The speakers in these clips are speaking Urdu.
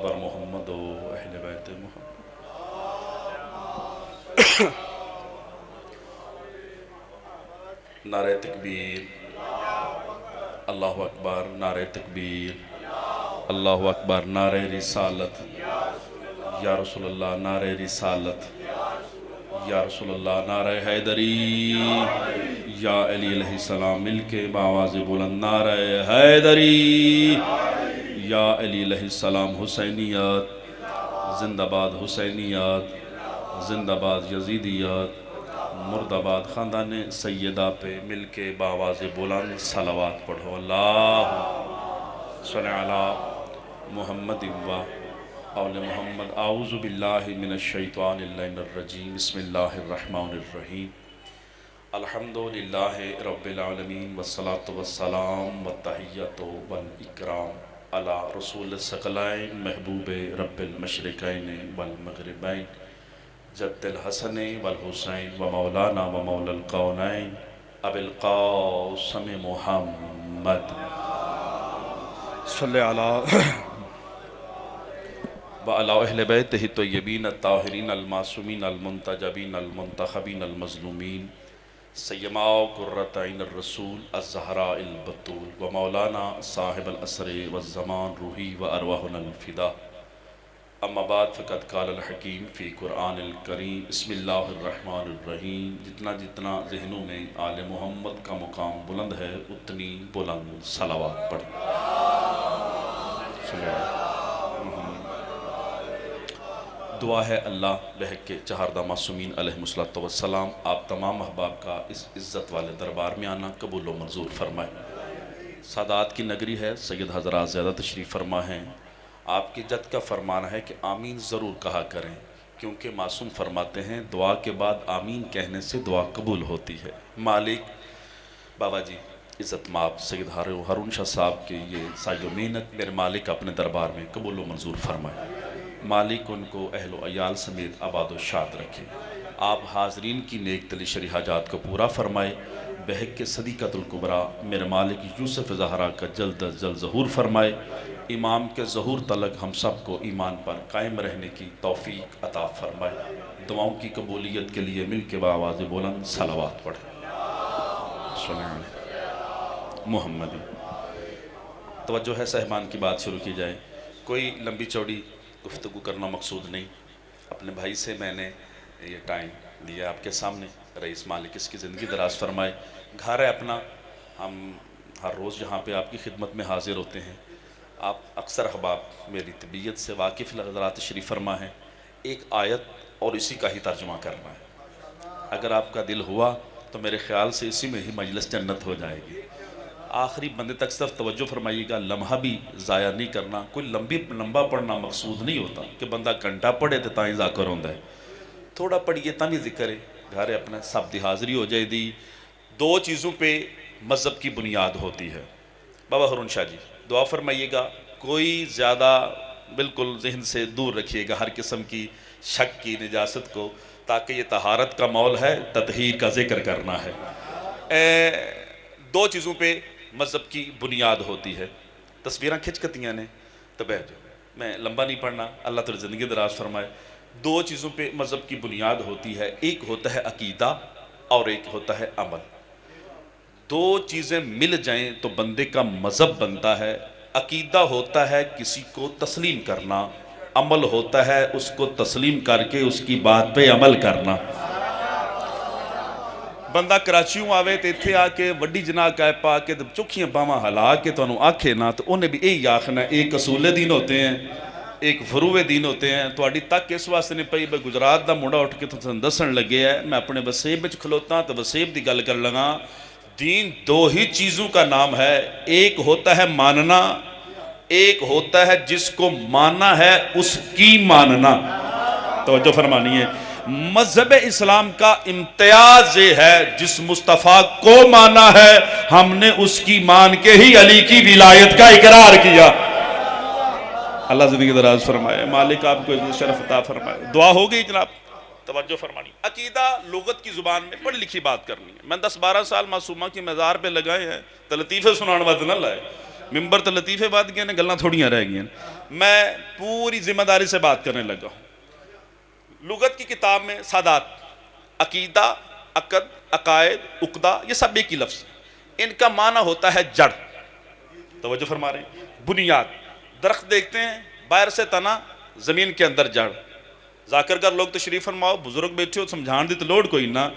بر محمد و اہل بیت محمد۔ نعرہ تکبیر، اللہ اکبر، نعرہ تکبیر، اللہ اکبر، نعرہ رسالت، یا رسول اللہ، نعرہ رسالت، یا رسول اللہ، نعرہ حیدری، یا علی علیہ السلام، مل کے بآواز بلند نعرہ حیدری، یا علی علیہ السلام، حسینیات زندہ باد، حسینیات زندہ باد، یزیدیات مرد آباد، خاندان سیدہ پہ مل کے بآواز بلند صلوات پڑھو۔ اللہ صلی علی محمد و آل محمد۔ اعوذ باللہ من الشیطان اللعین الرجیم، بسم اللہ الرحمن الرحیم۔ الحمدللہ رب العالمین، والصلاة والسلام والتحیۃ والاکرام علی رسول الثقلین، محبوب رب المشرقین والمغربین، جد الحسن والحسین و مولانا و مولا القونین، ابی القاسم محمد صلی علی وعلی اہل بیتہ الطیبین الطاہرین المعصومین المنتجبین المنتخبین المظلومین، سیما قرۃ عین الرسول الزہراء البتول و مولانا صاحب العصر والزمان، روحی و ارواحنا الفدا۔ اما بعد فقد قال الحکیم فی قرآن الکریم، بسم اللہ الرحمن الرحیم۔ جتنا جتنا ذہنوں میں آل محمد کا مقام بلند ہے، اتنی بلند صلوات پڑھ۔ دعا ہے اللہ بحق کے چہاردہ معصومین علیہ السلام، آپ تمام احباب کا اس عزت والے دربار میں آنا قبول و منظور فرمائے۔ سادات کی نگری ہے، سید حضرات زیادہ تشریف فرما ہیں۔ آپ کی جد کا فرمان ہے کہ آمین ضرور کہا کریں، کیونکہ معصوم فرماتے ہیں دعا کے بعد آمین کہنے سے دعا قبول ہوتی ہے۔ مالک بابا جی عزت مآب سید ہارون شاہ صاحب کے یہ سعی و محنت میرے مالک اپنے دربار میں قبول و منظور فرمائے۔ مالک ان کو اہل و عیال سمیت آباد و شاد رکھے۔ آپ حاضرین کی نیک دلی شرعی حاجات کو پورا فرمائے۔ بحق کے صدیقۃ الکبریٰ میرے مالک یوسف زہرا کا جلد از جلد ظہور فرمائے۔ امام کے ظہور تلک ہم سب کو ایمان پر قائم رہنے کی توفیق عطا فرمائے۔ دعاؤں کی قبولیت کے لیے مل کے بآواز بلند صلوات پڑھیں۔ صلی اللہ علیہ محمد۔ توجہ ہے صاحبان کی بات شروع کی جائے۔ کوئی لمبی چوڑی گفتگو کرنا مقصود نہیں، اپنے بھائی سے میں نے یہ ٹائم دیا آپ کے سامنے۔ رئیس مالک اس کی زندگی دراز فرمائے۔ گھر ہے اپنا، ہم ہر روز یہاں پہ آپ کی خدمت میں حاضر ہوتے ہیں۔ آپ اکثر احباب میری طبیعت سے واقف حضرات تشریف فرما ہیں۔ ایک آیت اور اسی کا ہی ترجمہ کرنا ہے۔ اگر آپ کا دل ہوا تو میرے خیال سے اسی میں ہی مجلس جنت ہو جائے گی۔ آخری بندے تک صرف توجہ فرمائیے گا، لمحہ بھی ضائع نہیں کرنا۔ کوئی لمبا پڑھنا مقصود نہیں ہوتا کہ بندہ گھنٹہ پڑھے تو تائیں ذاکر ہوندہ ہے، تھوڑا پڑھیے تاں بھی ذکر ہے۔ گھر اپنا سب دی حاضری ہو جائے دی۔ دو چیزوں پہ مذہب کی بنیاد ہوتی ہے۔ بابا ہارون شاہ جی دعا فرمائیے گا، کوئی زیادہ بالکل ذہن سے دور رکھیے گا ہر قسم کی شک کی نجاست کو، تاکہ یہ طہارت کا مول ہے، تطہیر کا ذکر کرنا ہے۔ دو چیزوں پہ مذہب کی بنیاد ہوتی ہے۔ تصویریں کھچ کتیاں نے تو بیٹھ جاؤ، میں لمبا نہیں پڑھنا، اللہ تعالی زندگی دراز فرمائے۔ دو چیزوں پہ مذہب کی بنیاد ہوتی ہے، ایک ہوتا ہے عقیدہ اور ایک ہوتا ہے عمل۔ دو چیزیں مل جائیں تو بندے کا مذہب بنتا ہے۔ عقیدہ ہوتا ہے کسی کو تسلیم کرنا، عمل ہوتا ہے اس کو تسلیم کر کے اس کی بات پہ عمل کرنا۔ بندہ کراچیوں آوے تے تھے آکے وڈی جناح کہہ پا کے چکھیاں باواں ہلا کے تو انہوں آکھے نا، تو انہیں بھی یہی آخنا ایک اصول دین ہوتے ہیں، ایک فروع دین ہوتے ہیں۔ تو اڈی تک اس واسطے نہیں پئی بھئی گجرات دا منڈا اٹھ کے تو دسن لگے ہے، میں اپنے وسیب وچ کھلوتا تو وسیب دی گل کر لگا۔ دین دو ہی چیزوں کا نام ہے، ایک ہوتا ہے ماننا، ایک ہوتا ہے جس کو ماننا ہے اس کی ماننا۔ توجہ فرمانی ہے۔ مذہب اسلام کا امتیاز یہ ہے جس مصطفیٰ کو مانا ہے ہم نے اس کی مان کے ہی علی کی ولایت کا اقرار کیا۔ اللہ زندگی دراز فرمائے، مالک آپ کو عزت شرف عطا فرمائے۔ دعا ہو گئی جناب، توجہ فرمانی۔ عقیدہ لغت کی زبان میں پڑھی لکھی بات کرنی ہے۔ میں 10-12 سال معصومہ کی مزار پہ لگائے ہیں، تو لطیفے سنان وقت نہ لائے، ممبر تو لطیفے بات گئے نے، گلنا تھوڑیاں رہ گئے ہیں۔ میں پوری ذمہ داری سے بات کرنے لگا ہوں۔ لغت کی کتاب میں سادات، عقیدہ، عقد، عقائد، عقدہ، یہ سب ایک ہی لفظ، ان کا معنی ہوتا ہے جڑ۔ توجہ فرما رہے ہیں، بنیاد۔ درخت دیکھتے ہیں، باہر سے تنا، زمین کے اندر جڑ۔ ذاکر کر لوگ تشریف فرماؤ، بزرگ بیٹھے ہو، سمجھان دی تو لوڑ کوئی نہ۔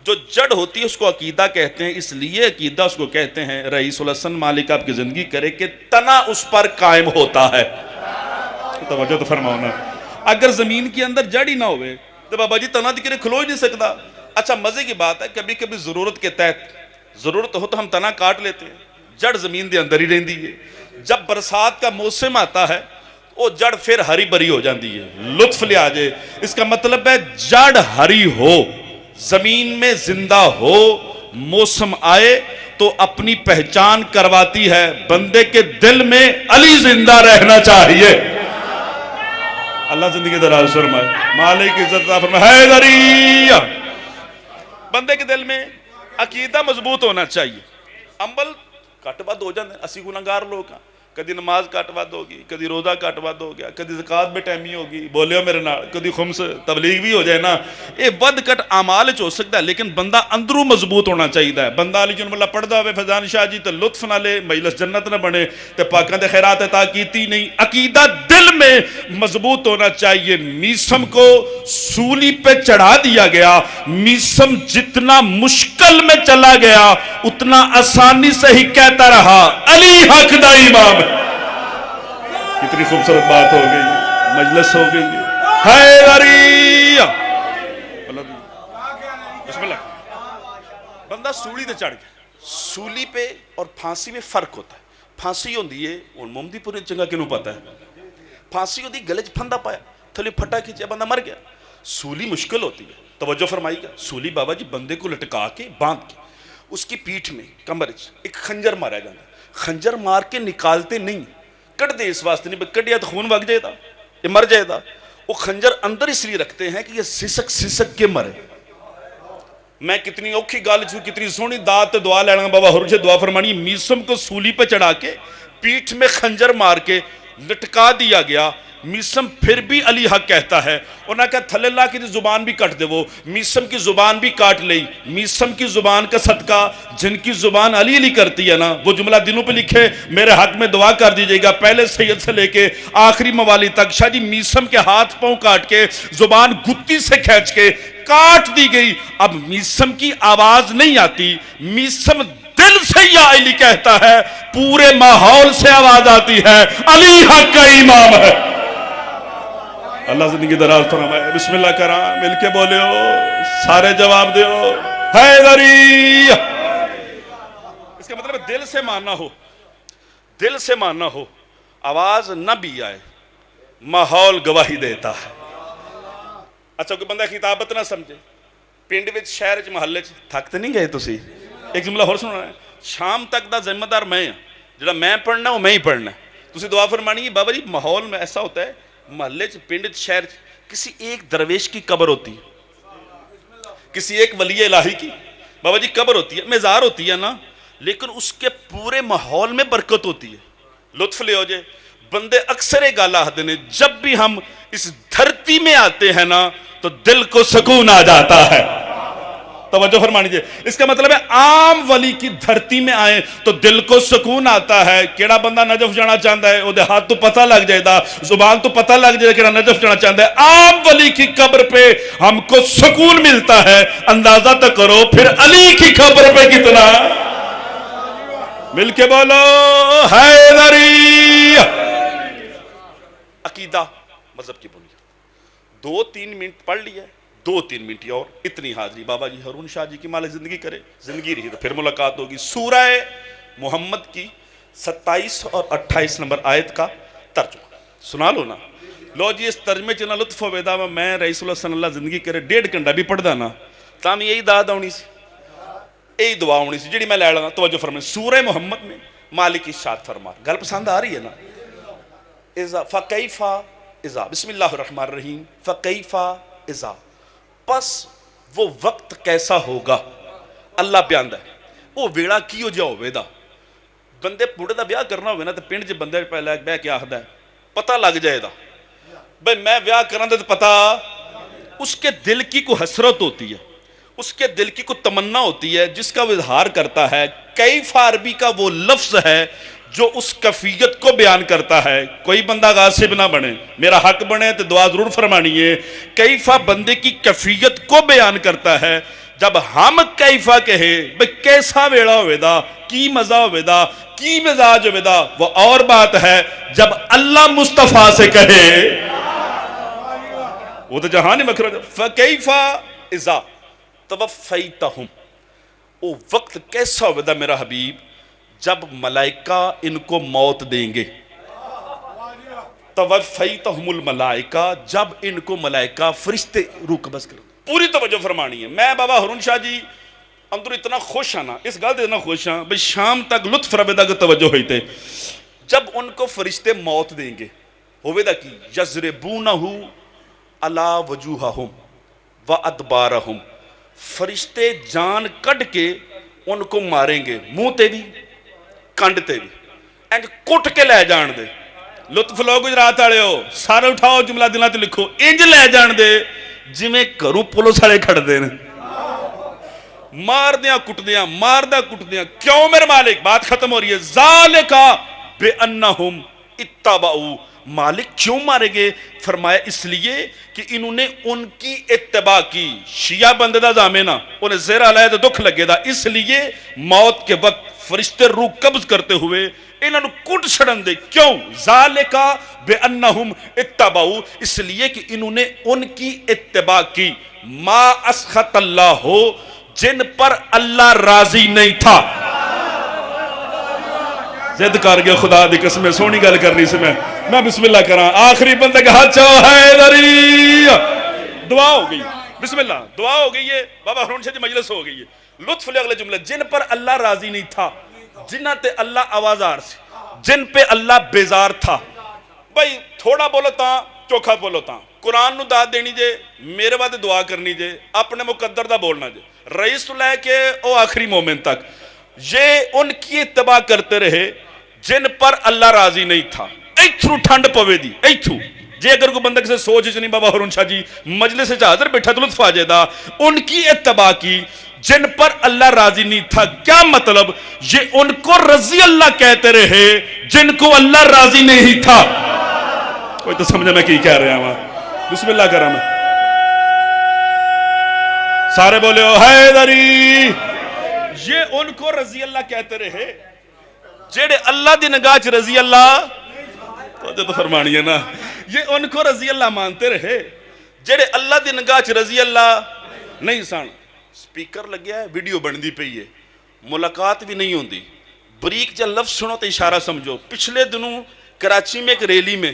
جو جڑ ہوتی ہے اس کو عقیدہ کہتے ہیں، اس لیے عقیدہ اس کو کہتے ہیں، رئیس الحسن مالک آپ کی زندگی کرے کہ تنا اس پر قائم ہوتا ہے۔ توجہ تو فرماؤ نا، اگر زمین کے اندر جڑ ہی نہ ہوئے تو بابا جی تنا دکھنے کھلو ہی نہیں سکتا۔ اچھا مزے کی بات ہے، کبھی کبھی ضرورت کے تحت ضرورت ہو تو ہم تنا کاٹ لیتے ہیں، جڑ زمین دے اندر ہی رہندی ہے۔ جب برسات کا موسم آتا ہے وہ جڑ پھر ہری بری ہو جاندی ہے۔ لطف لیا جائے، اس کا مطلب ہے جڑ ہری ہو، زمین میں زندہ ہو، موسم آئے تو اپنی پہچان کرواتی ہے۔ بندے کے دل میں علی زندہ رہنا چاہیے۔ اللہ زندگی دراز فرمائے، مالک عزت عطا فرمائے، حیدری۔ بندے کے دل میں عقیدہ مضبوط ہونا چاہیے۔ عمل کٹ ود ہو جاندے، اسی گناہگار لوگ ہیں، کدی نماز کٹ ود ہوگی، کدی روزہ کٹ ود ہو گیا، کدی زکات بے ٹائمی ہوگی، بولے ہو میرے نال، کدی خمس تبلیغ بھی ہو جائے نا، یہ ود کٹ اعمال ہو سکتا ہے، لیکن بندہ اندروں مضبوط ہونا چاہیے۔ بندہ علی جن اللہ پڑھدا ہوئے فیضان شاہ جی تے لطف نہ لے، مجلس جنت نہ بنے تے پاکاں دے خیرات عطا کیتی نہیں۔ عقیدہ دل میں مضبوط ہونا چاہیے۔ میسم کو سولی پہ چڑھا دیا گیا، میسم جتنا مشکل میں چلا گیا اتنا آسانی سے ہی کہتا رہا علی حق دا امام ہے۔ کتنی خوبصورت بات ہو گئی، مجلس ہو گئی، حیدری۔ بسم اللہ۔ بندہ سولی تے چڑھ گیا، سولی پہ اور پھانسی میں فرق ہوتا ہے۔ پھانسی ہوندی ہے، اور مومدی پوری چنگا کنوں پاتا ہے، پھانسی ہوندی گلے چ پھندا پایا، تھلے پھٹا کھینچیا، بندہ مر گیا۔ سولی مشکل ہوتی ہے، توجہ فرمائی گا۔ سولی بابا جی بندے کو لٹکا کے باندھ کے اس کی پیٹھ میں کمر ایک خنجر مارا جاتا ہے، خنجر مار کے نکالتے نہیں، کٹ دے اس واسطے نہیں، کٹیا تو خون وگ جائے گا، یہ مر جائے گا۔ وہ خنجر اندر اس لیے رکھتے ہیں کہ یہ سسک سسک کے مرے۔ میں کتنی اوکھی گال چھو، کتنی سونی دعات دعا لینا، بابا حرم سے دعا فرمانی۔ میسم کو سولی پہ چڑھا کے پیٹھ میں خنجر مار کے لٹکا دیا گیا۔ میسم پھر بھی علی حق کہتا ہے، انہوں نے کہا تھلے اللہ کی زبان بھی کٹ دے، وہ میسم کی زبان بھی کاٹ لئی۔ میسم کی زبان کا صدقہ جن کی زبان علی علی کرتی ہے نا، وہ جملہ دنوں پہ لکھے، میرے حق میں دعا کر دیجئے گا، پہلے سید سے لے کے آخری موالی تک۔ شاہ جی میسم کے ہاتھ پاؤں کاٹ کے زبان گتی سے کھینچ کے کاٹ دی گئی۔ اب میسم کی آواز نہیں آتی، میسم دل سے یا علی کہتا ہے، پورے ماحول سے آواز آتی ہے، علی حق کا امام ہے۔ اللہ زندگی دراز فرمائے، بسم اللہ کرا، مل کے بولے ہو، سارے جواب دے ہو، حیدری۔ اس کا مطلب دل سے ماننا ہو، دل سے ماننا ہو، آواز نہ بھی آئے، ماحول گواہی دیتا ہے۔ اچھا کوئی بندہ خطابت نہ سمجھے، پنڈ وچ شہر وچ محلے وچ تھکتے نہیں گئے تسی؟ ایک جملہ اور سننا ہے، شام تک دا ذمہ دار میں ہوں، جڑا میں پڑھنا وہ میں ہی پڑھنا ہے۔ تسی دعا فرمانی ہے بابا جی ماحول میں ایسا ہوتا ہے، محلے چ پنڈ شہر کسی ایک درویش کی قبر ہوتی ہے، کسی ایک ولی الہی کی بابا جی قبر ہوتی ہے، مزار ہوتی ہے نا، لیکن اس کے پورے ماحول میں برکت ہوتی ہے۔ لطف لے ہو جائے، بندے اکثر ایک گال آتے ہیں، جب بھی ہم اس دھرتی میں آتے ہیں نا تو دل کو سکون آ جاتا ہے۔ توجہ فرمانی جائے، اس کا مطلب ہے عام ولی کی دھرتی میں آئیں تو دل کو سکون آتا ہے۔ کیڑا بندہ نجف جانا چاہتا ہے، وہ دے ہاتھ تو پتہ لگ جائے دا، زبان تو پتہ لگ جائے کیڑا نجف جانا چاہتا ہے۔ عام ولی کی قبر پہ ہم کو سکون ملتا ہے، اندازہ تو کرو پھر علی کی قبر پہ کتنا۔ مل کے بولو حیدری۔ عقیدہ مذہب کی بنیاد، 2-3 منٹ پڑھ لیا، 2-3 منٹ اور اتنی حاضری۔ بابا جی ہارون شاہ جی کی مالک زندگی کرے، زندگی رہی تو پھر ملاقات ہوگی۔ سورہ محمد کی 27 اور 28 نمبر آیت کا ترجمہ سنا لو نا۔ لو جی اس ترجمے چنا لطف ہو بیدا میں رئیس اللہ صلی اللہ زندگی کرے 1.5 گھنٹہ بھی پڑھ دا نا تاہم یہی داد ہونی سی، یہی دعا ہونی سی جڑی میں لے لینا۔ توجہ فرمائے، سورہ محمد میں مالک ارشاد فرما، گل پسند آ رہی ہے نا؟ فَكَيْفَ اِذَا، بسم اللہ الرحمن الرحیم، فَكَيْفَ اِذَا، پس وہ وقت کیسا ہوگا۔ اللہ بیاندہ ہے وہ ویڑا کیوں جا ہوئے دا، بندے پوڑے دا بیاہ کرنا ہوئے نا تو پنڈ جے بندے پہلے بے کیا آخدا ہے، پتہ لگ جائے دا بھئی میں ویاہ کرنا دے پتہ اس کے دل کی کوئی حسرت ہوتی ہے، اس کے دل کی کوئی تمنا ہوتی ہے جس کا وہ اظہار کرتا ہے. کیف عربی کا وہ لفظ ہے جو اس کیفیت کو بیان کرتا ہے. کوئی بندہ غاصب نہ بنے، میرا حق بنے تو دعا ضرور فرمانی ہے. کیفا بندے کی کیفیت کو بیان کرتا ہے. جب ہم کیفا کہے بھئی کیسا ویڑا ہوئے دا، کی مزہ ہوئے دا، کی مزاج ہوئے دا، وہ اور بات ہے جب اللہ مصطفیٰ سے کہے وہ تو جہانی مکرہ. فَكَيْفَ اِذَا توفیتہم، وہ وقت کیسا ہوئے دا میرا حبیب جب ملائکہ ان کو موت دیں گے. توفیتہم الملائکہ، جب ان کو ملائکہ فرشتے روح قبض کر. پوری توجہ فرمانی ہے. میں بابا ہارون شاہ جی اندر اتنا خوش آنا، اس گل دے اتنا خوش ہاں بھئی شام تک لطف ربے دا کہ توجہ ہوئی تھے. جب ان کو فرشتے موت دیں گے ہوئے دا کی یضربونہو علی وجوہہم وادبارہم، فرشتے جان کٹ کے ان کو ماریں گے، منہ تے بھی کنڈ تے بھی، انج کٹ کے لے جان دے. لطف لوگ گجرات آڑے ہو سارے اٹھاؤ جملہ دلہ تے لکھو، انج لے جان دے جی میں کروں پولیس والے کھڑ دے مار دیاں کٹ دیاں مار دیاں کٹ دیاں. کیوں میرے مالک؟ بات ختم ہو رہی ہے. ذالکا بے انہم اتبعوا، مالک کیوں مارے گے؟ فرمایا اس لیے کہ انہوں نے ان کی اتباع کی. شیعہ بندے دا زامنہ انہیں زیر علیہ دا دکھ لگے دا، اس لیے موت کے وقت فرشتے روح قبض کرتے ہوئے انہوں نے کٹ چھڑن دے. کیوں؟ ذالکا بے انہم اتبعوا، اس لیے کہ انہوں نے ان کی اتباع کی. ما اسخط اللہ ہو، جن پر اللہ راضی نہیں تھا. زد کر گیا خدا دی قسم، سونی گل کرنی سے میں بسم اللہ کراں. آخری بندے کا ہاتھ چاہو حیدری، دعا ہو گئی. بسم اللہ، دعا ہو گئی ہے. بابا ہارون شاہ جی مجلس ہو گئی ہے. لطف لے اگلے جملے. جن پر اللہ راضی نہیں تھا، جنہ تے اللہ آوازار سے، جن پہ اللہ بیزار تھا. بھائی تھوڑا بولو تاں چوکھا بولو تاں، قرآن نو داد دینی جے، میرے بعد دعا کرنی جے، اپنے مقدر دا بولنا جے. رئیس تو لے کے او آخری مومن تک یہ ان کی اتباع کرتے رہے جن پر اللہ راضی نہیں تھا. ایتھرو ٹھنڈ پوے دی، ایتھرو جے اگر کوئی بندہ کسے سوچ جنی بابا ہارون شاہ جی مجلس سے حاضر بیٹھا تو لطف آجے دا. ان کی اتباع کی جن پر اللہ راضی نہیں تھا. کیا مطلب؟ یہ ان کو رضی اللہ کہتے رہے جن کو اللہ راضی نہیں تھا. کوئی تو سمجھے میں کی کہہ رہے ہیں وہاں. بسم اللہ کرا میں سارے بولے ہو حیدری. یہ ان کو رضی اللہ کہتے رہے جیڑے اللہ دی نگاہ چ رضی اللہ تو فرمانی ہے نا. یہ ان کو رضی اللہ مانتے رہے جیڑے اللہ دی نگاہ چ رضی اللہ نہیں سن. سپیکر لگیا ہے، ویڈیو بن دی پئی ہے، ملاقات بھی نہیں ہوندی. بریک جب لفظ سنو تو اشارہ سمجھو. پچھلے دنوں کراچی میں ایک ریلی میں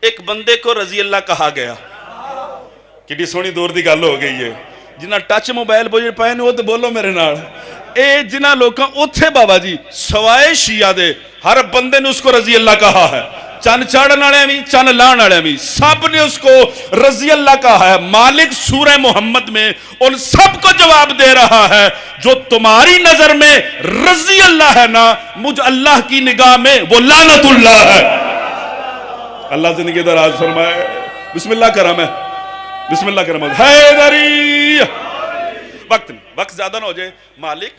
ایک بندے کو رضی اللہ کہا گیا. کتنی سونی دور دی گل ہو گئی ہے. جنہ ٹچ موبائل بوجھ پائے نے وہ تو بولو میرے نال. اے جنہ لوگاں اتھے بابا جی سوائے شیعہ دے ہر بندے نے اس کو رضی اللہ کہا ہے. چند چاڑن والے بھی چند لان والے بھی سب نے اس کو رضی اللہ کہا ہے. مالک سورہ محمد میں ان سب کو جواب دے رہا ہے جو تمہاری نظر میں رضی اللہ ہے نا، مجھ اللہ کی نگاہ میں وہ لعنت اللہ ہے. اللہ زندگی دراز فرمائے. بسم اللہ کرم ہے، بسم اللہ کرم ہے. حیدری وقت زیادہ نہ ہو جائے. مالک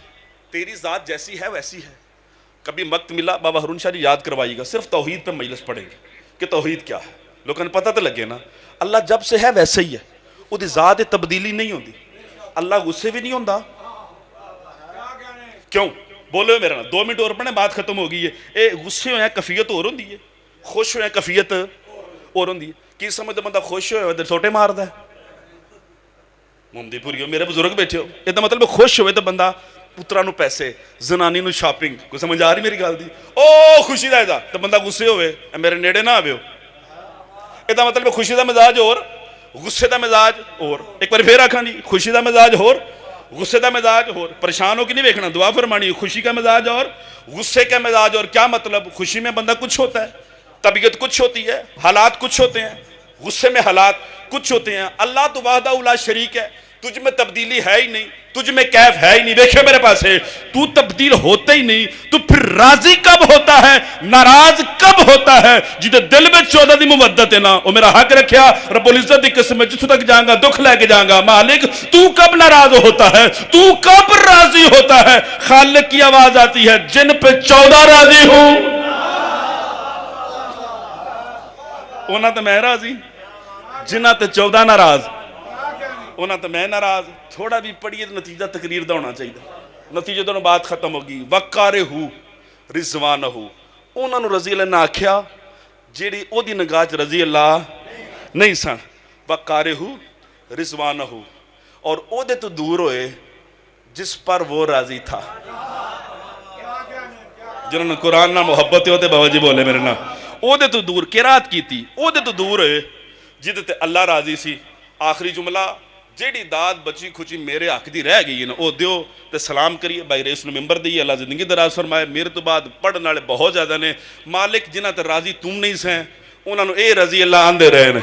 تیری ذات جیسی ہے ویسی ہے. کبھی وقت ملا بابا ہارون شاہ جی یاد کروائیے گا، صرف توحید پہ مجلس پڑھیں گے کہ توحید کیا ہے. لوگوں نے پتہ تو لگے نا اللہ جب سے ہے ویسے ہی ہے، وہ دی ذات تبدیلی نہیں ہوندی. اللہ غصے بھی نہیں ہوندا. کیوں بولو میرا نا 2 منٹ اور پڑھیں بات ختم ہو گئی ہے. اے غصے ہوئے ہیں کفیت اور ہوندی ہے، خوش ہوئے ہیں کفیت اور ہوندی ہے. کی سمجھتے بندہ خوش ہوئے تو چھوٹے مار دا ہے. محمدی پوری ہو میرے بزرگ بیٹھے ہو، یہ مطلب خوش ہوئے تو بندہ پترا نو پیسے، زنانی نو شاپنگ. کوئی سمجھ آ رہی میری گل دی؟ او خوشی دا ایدا تو بندہ غصے ہوئے میرے نیڑے نہ آوے ہو. یہ مطلب خوشی دا مزاج اور غصے دا مزاج اور. ایک بار پھر آکھاں جی خوشی دا مزاج اور غصے دا مزاج اور. پریشان ہو کے نہیں دیکھنا، دعا فرمانی. خوشی کا مزاج اور غصے کا مزاج اور. کیا مطلب؟ خوشی میں بندہ کچھ ہوتا ہے، طبیعت کچھ ہوتی ہے، حالات کچھ ہوتے ہیں. غصے میں حالات کچھ ہوتے ہیں. اللہ تو وحدہ لا شریک ہے، تجھ میں تبدیلی ہے ہی نہیں، تجھ میں کیف ہے ہی نہیں، دیکھے میرے پاس ہے، تو تبدیل ہوتا ہی نہیں، تو پھر راضی کب ہوتا ہے، ناراض کب ہوتا ہے؟ جیدے دل میں 14 دی مودت ہے نا، وہ میرا حق رکھیا رب العزت دی قسم میں جتوں تک جاؤں گا دکھ لے کے جاؤں گا، مالک تو کب ناراض ہوتا ہے، تو کب راضی ہوتا ہے؟ خالق کی آواز آتی ہے جن پہ 14 راضی ہوں اونا تو میں راضی، جنہ تے 14 ناراض اونا تو میں ناراض۔ تھوڑا بھی پڑھیے تو نتیجہ تقریر دا ہونا چاہیے، نتیجہ دونوں بات ختم ہوگی۔ وَقَارِهُ رِضْوَانَهُ، اونا نو رضی اللہ نے آکھیا جیڑی او دی نگاہ چ رضی اللہ نہیں سن، وَقَارِهُ رِضْوَانَهُ، اور او دے تو دور ہوئے جس پر وہ راضی تھا۔ جنہوں نے قرآن نہ محبت ہوتے بابا جی بولے میرے نا، او دے تو دور قرات کی تھی، او دے تو دور ہوئے جدے تے اللہ راضی سی۔ آخری جملہ جیڑی داد بچی کھچی میرے حق دی رہ گئی نا، او دیو تے سلام کریے بھائی رئیس نے ممبر دیئے، اللہ زندگی دراز فرمائے۔ میرے تو بعد پڑھنے والے بہت زیادہ نے، مالک جنہ تے راضی تم نہیں سیں انہوں نے اے رضی اللہ آندے رہے نے،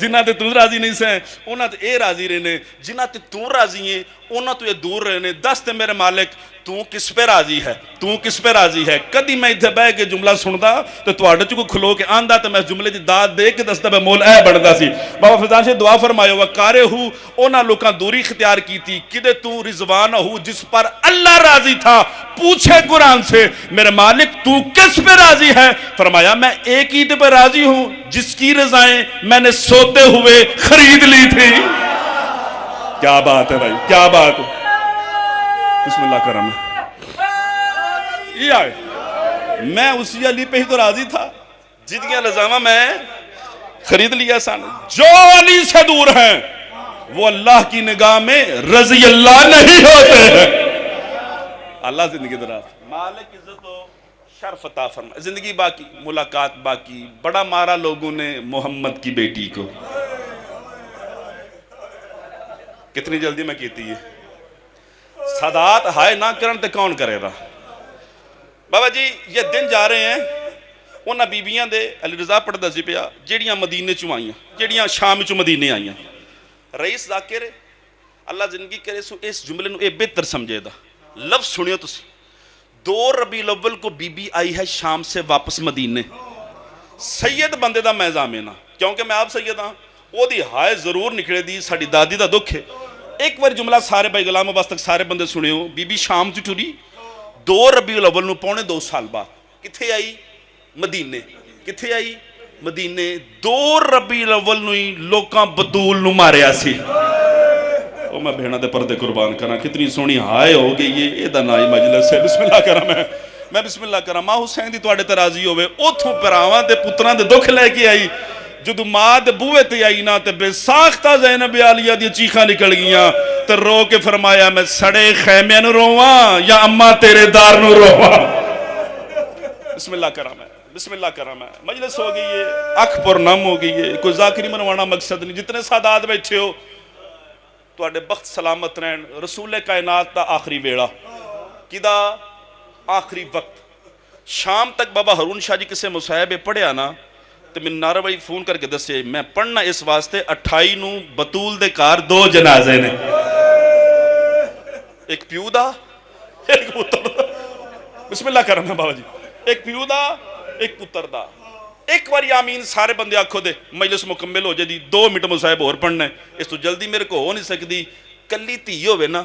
جنہ تے تم راضی نہیں سیں انہوں تے اے راضی رہنے، جنہ تے تم راضی ہیں انہوں تو یہ دور رہنے۔ دس تے میرے مالک تو کس پہ راضی ہے، تو کس پہ راضی ہے؟ کدی میں اتھے بے کے جملہ سندا تو تواڈے چ کو کھلو کے آندا تے میں جملے دی داد دے کے دستا میں مول اے بندا سی۔ بابا فضان سے دعا فرمایا وَقَارِهُ، اونا لوکاں دوری اختیار کی تھی کدے تو رضوانہو جس پر اللہ راضی تھا۔ پوچھے قرآن سے میرے مالک تو کس پہ راضی ہے؟ فرمایا میں ایک عید پہ راضی ہوں جس کی رضائیں میں نے سوتے ہوئے خرید لی تھی۔ کیا بات ہے بھائی، کیا بات ہے، بسم اللہ کرم۔ یہ آئے میں اسی علی پہ ہی تو راضی تھا جن کی رضامہ میں خرید لیا سن۔ جو علی سے دور ہیں وہ اللہ کی نگاہ میں رضی اللہ نہیں ہوتے ہیں۔ اللہ زندگی دراز، مالک عزت و شرف عطا فرمائے، زندگی باقی، ملاقات باقی۔ بڑا مارا لوگوں نے محمد کی بیٹی کو، کتنی جلدی میں کیتی ہے، سادات ہائے نہ کرن تے کون کرے رہا۔ بابا جی یہ دن جا رہے ہیں انہاں بیبیاں دے، علی رضا پڑھدا سی پیا جیڑیاں مدینے چوں آئیاں، جیڑیاں شام چوں مدینے آئیاں۔ رئیس ذاکر اللہ زندگی کرے سو اس جملے نو اے بہتر سمجھے دا لفظ سنیو تسی۔ 2 ربیع الاول کو بی بی آئی ہے شام سے واپس مدینے، سید بندے دا میں زامینہ کیونکہ میں آپ سید ہاں، او دی ہائے ضرور نکلے دی ساڑی دادی دا دکھ ہے۔ ایک بار جملہ سارے بھائی غلام عباس تک سارے بندے سنے ہو، بی بی شام چ ٹری 2 ربیع الاول نو پونے 2 سال بعد کتھے آئی؟ مدینے۔ کتھے آئی؟ مدینے۔ 2 ربیع الاول نو ہی لوکاں بطول نو ماریا سی۔ او میں بھیڑا دے پردے قربان کرنا، کتنی سونی ہائے ہو گئی یہ دا نائی مجلس ہے۔ بسم اللہ کرم ہے، میں بسم اللہ کرم۔ ماں حسین دی تواڈے تے راضی ہوئے، اوتھوں پراواں دے پتراں دے دکھ لے کے آئی، جدو ماں دے بوئے تے آئی نا تے بے ساختہ زینب عالیہ دی چیخاں نکل گیاں تے رو کے فرمایا میں سڑے خیمے نو رواں یا اماں تیرے دار نو رواں۔ بسم اللہ کرم ہے، بسم اللہ کرم ہے۔ مجلس ہو گئی ہے، اکھ پر نم ہو گئی ہے، کوئی ذاکری منوانا مقصد نہیں۔ جتنے سادات بیٹھے ہو تواڈے بخت سلامت رہن۔ رسول کائنات دا آخری ویڑا کدا آخری وقت شام تک بابا ہارون شاہ جی کسے مصاحبے پڑھیا نا تو میں نعرہ بھائی فون کر کے دسے میں پڑھنا اس واسطے 28 نو بطول دے کار 2 جنازے نے، ایک پیو دا ایک پتر دا۔ بسم اللہ کرم ہے بابا جی، ایک پیو دا ایک پتر دا۔ ایک بار آمین سارے بندے آکھو دے مجلس مکمل ہو جائے دی 2 منٹ مصاحب اور پڑھنا ہے، اس تو جلدی میرے کو ہو نہیں سکتی۔ کلی تھی ہوئے نا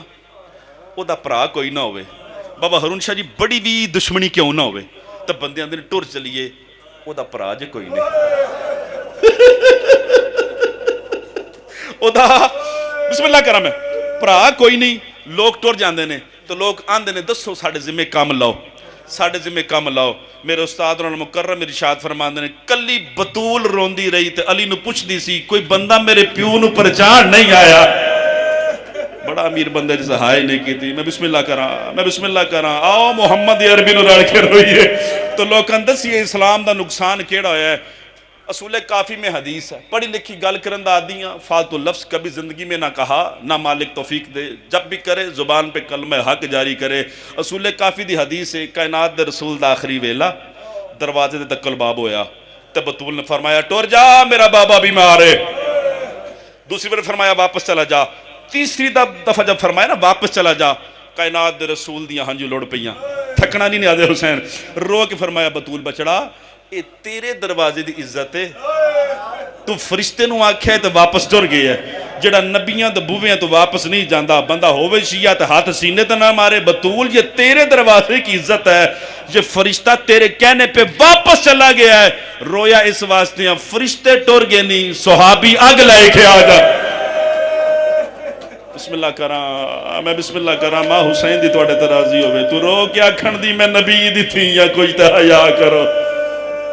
او دا پرا کوئی نہ ہوئے، بابا ہارون شاہ جی بڑی بھی دشمنی کیوں نہ ہوئے تب بندے اندر ٹور چلیے او دا پرا جے کوئی نہیں، او دا بسم اللہ کرم ہے پرا کوئی نہیں۔ لوگ ٹور جاندے نے تو لوگ آندے نے دسو ساڑھے ذمہ کام لاؤ، ساڑھے ذمہ کام لاؤ۔ میرے استاد انہوں نے مکرم ارشاد فرماندے نے کلی بطول روندی رہی تے علی نو پوچھ دی سی کوئی بندہ میرے پیو نو پرچان نہیں آیا۔ بڑا امیر بندے جیسے ہائے نہیں کی تھی، میں بسم اللہ کراں، میں بسم اللہ کراں، آؤ محمد عربی نو رڑ کے روئیے۔ تو لوگ اندسی اسلام دا نقصان کیڑا ہویا ہے؟ اصول کافی میں حدیث ہے، پڑھی لکھی گل کرن دا آدیاں فالتو لفظ کبھی زندگی میں نہ کہا، نہ مالک توفیق دے، جب بھی کرے زبان پہ کلمہ حق جاری کرے۔ اصول کافی دی حدیث ہے کائنات دے رسول دا آخری ویلا دروازے دے تکل باب ہویا تے بطول نے فرمایا ٹور جا میرا بابا بیمار ہے۔ دوسری بار فرمایا واپس چلا جا، تیسری دفعہ جب فرمایا نا واپس چلا جا، کائنات دے رسول دیاں ہنجو لوڑ پئیاں، تھکنا نہیں آدھے حسین، رو کے فرمایا بطول بچڑا اے تیرے دروازے دی عزت ہے، تو فرشتے نو آکھے تو واپس ٹر گیا ہے، جڑا نبیاں تو بوویاں تو واپس نہیں جاندہ، بندہ ہووے شیعہ تو ہاتھ سینے تو نہ مارے، بطول یہ تیرے دروازے کی عزت ہے، یہ فرشتہ تیرے کہنے پہ واپس چلا گیا ہے، رویا اس واسطے ہیں فرشتے ٹر گئے نہیں، صحابی آگ لائے کے آجا۔ بسم اللہ کراں، میں بسم اللہ کراں، ماں حسین دی توڑے ترازی ہوئے، تو رو کیا کھن دی میں نبی دی تھی یا کوئی تحیاء کرو۔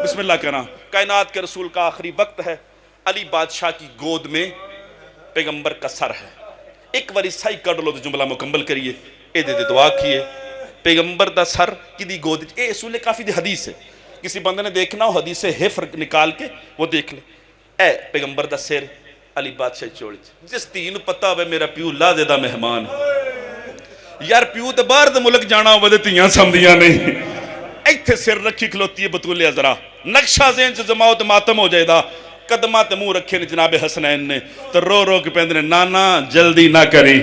بسم اللہ کراں، کائنات کے رسول کا آخری وقت ہے، علی بادشاہ کی گود میں پیغمبر کا سر ہے، ایک واری سائی کر لو تو جملہ مکمل کریے، اے دے دعا کیے، پیغمبر دا سر کی دی گود، اے اصول کافی دی حدیث ہے، کسی بندے نے دیکھنا ہو حدیث سے حفر نکال کے وہ دیکھ لے، اے پیغمبر دا سر علی بادشاہ چوڑی، جس تین پتہ ہوئے میرا پیو لا دے دا مہمان ہے، یار پیو تے باہر دے ملک جانا ہو ودے تیاں سمدیاں نہیں، ایتھے سر رکھی کھلوتی ہے بطول ازرا، نقشہ ذہن سے جماعت ماتم ہو جائے دا، قدمات منہ رکھے نے جناب حسنین نے، تو رو رو کے پہندنے نانا جلدی نہ کری،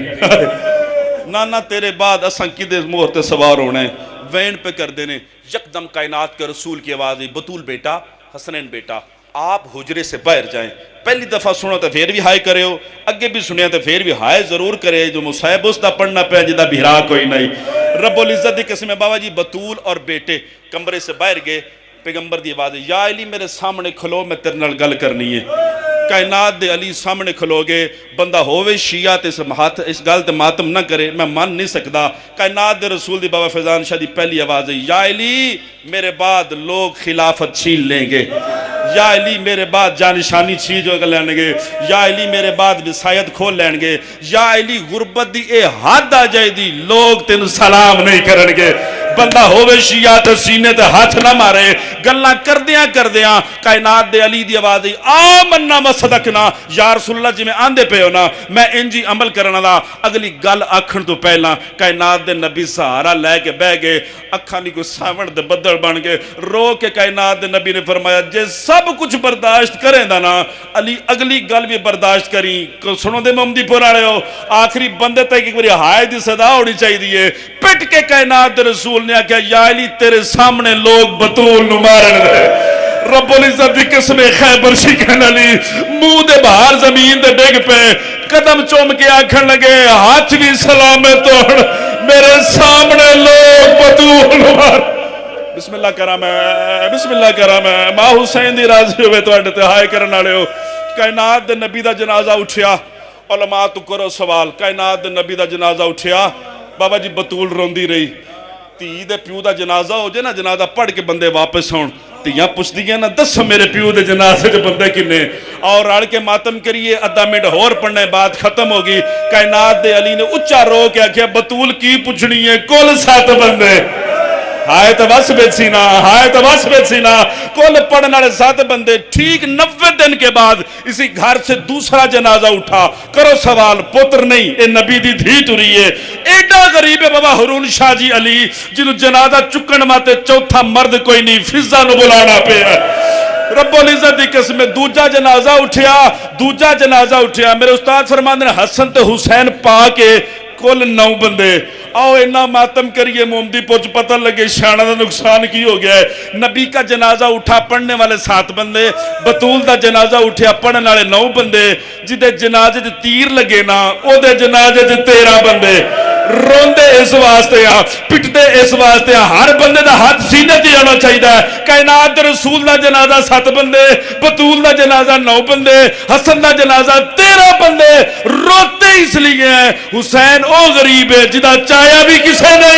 نانا تیرے بعد اساں کی دے مہر تے سوار ہونے، وین پہ کر دینے، یکدم کائنات کے رسول کی آواز ہے، بطول بیٹا، حسنین بیٹا، آپ حجرے سے باہر جائیں، پہلی دفعہ سنو تو پھر بھی ہائے کرے ہو، اگے بھی سنیا تو پھر بھی ہائے ضرور کرے، جو مصیب اس دا پڑھنا پہ جدہ بھیرا کوئی نہیں، رب العزت دی قسم ہے بابا جی بطول اور بیٹے کمرے سے باہر گئے، پیغمبر دی آواز ہے یا علی میرے سامنے کھلو میں تیرے نال گل کرنی ہے، کائنات دے علی سامنے کھلو گے، بندہ ہووے شیعہ تے اس گل تے ماتم نہ کرے، میں مان نہیں سکدا، کائنات دے رسول دی بابا فیضان شاہ دی پہلی آواز ہے یا علی میرے بعد لوگ خلافت چھین لیں گے، یا علی میرے بعد جانشانی چیز ہو لیں گے، یا علی میرے بعد وصایت کھول لیں گے، یا علی غربت دی اے حد آ جائے دی لوگ تین سلام نہیں کرن گے، بندہ ہووے شیعہ تے سینے تے ہاتھ نہ مارے، گلہ کر دیاں کائنات دے علی دی آواز آمنا وصدقنا، یا رسول اللہ جی میں آندے پہ ہونا میں انجی عمل کرنا دا، اگلی گل آکھن تو پہلا کائنات دے نبی سہارا لے کے بہ گئے، اکھانی کو ساون دے بدل بن گئے، رو کے کائنات دے نبی نے فرمایا جے سب کچھ برداشت کریں دا نا علی اگلی گل بھی برداشت کریں، سنو دے ممدی پورا رہے ہو، آخری بندے تک ایک بری ہائے دی صدا ہوڑی چاہی دیئے، پٹ کے کائنات دے رسول نے کہا یا علی تیرے سامنے لوگ بطول نمارن رہے، رب العزت دی قسم خیبر شکن علی منہ دے باہر زمین دے ڈگ پہ قدم چوم کے آکھن لگے ہاتھ بھی سلامے توڑ میرے سامنے لوگ بطول نمار، بسم اللہ کرام ہے، بسم اللہ کرام ہے، ماں حسین دی راضی ہوئے تو اڈتے ہائے کرنا لے ہو، کائنات دے نبی دا جنازہ اٹھیا، علماء تو کرو سوال، کائنات دے نبی دا جنازہ اٹھیا، بابا جی بطول روندی رہی، تی دے پیو دا جنازہ ہو جائے نا جنازہ پڑھ کے بندے واپس ہون، تیاں پوچھ دیئے نا دس میرے پیو دے جنازے جو بندے کنے، اور آڑ کے ماتم کریے ادھا منٹ ہور پڑھنے بعد ختم ہوگی، کائنات دے علی نے اچھا رو کے آکھیا بطول کی پوچھنی ہے کل سات بندے، ہائے تو بس بیت سینا، ہائے تو بس بیت سینا، کل پڑھنے والے 7 بندے، ٹھیک 90 دن کے بعد اسی گھر سے دوسرا جنازہ اٹھا، کرو سوال پتر نہیں اے نبی دی دھی تری ہے، ایڈا غریب ہے بابا ہرون شاہ جی علی جنہوں جنازہ چکن ماتے چوتھا مرد کوئی نہیں فضا نو بلانا پہ ہے، رب العزت دی قسم میں دوجا جنازہ اٹھیا، میرے استاد فرماندے نے حسن تے حسین پا کے کل 9 بندے، آؤ اینا ماتم کریے محمدی پوچھ پتہ لگے شانہ دا نقصان کی ہو گیا ہے، نبی کا جنازہ اٹھا پڑھنے والے 7 بندے، بطول دا جنازہ اٹھیا پڑھنے والے 9 بندے، جدے جنازے دے تیر لگے نا او دے جنازے دے 13 بندے، روندے اس واسطے پٹتے اس واسطے ہر بندے دا ہاتھ سینے تے آنا چاہیے، کائنات دے رسول دا جنازہ 7 بندے، بطول دا جنازہ 9 بندے، حسن دا جنازہ 13 بندے، روتے اس لیے ہیں حسین او غریب ہے جدہ چایا بھی کسے نے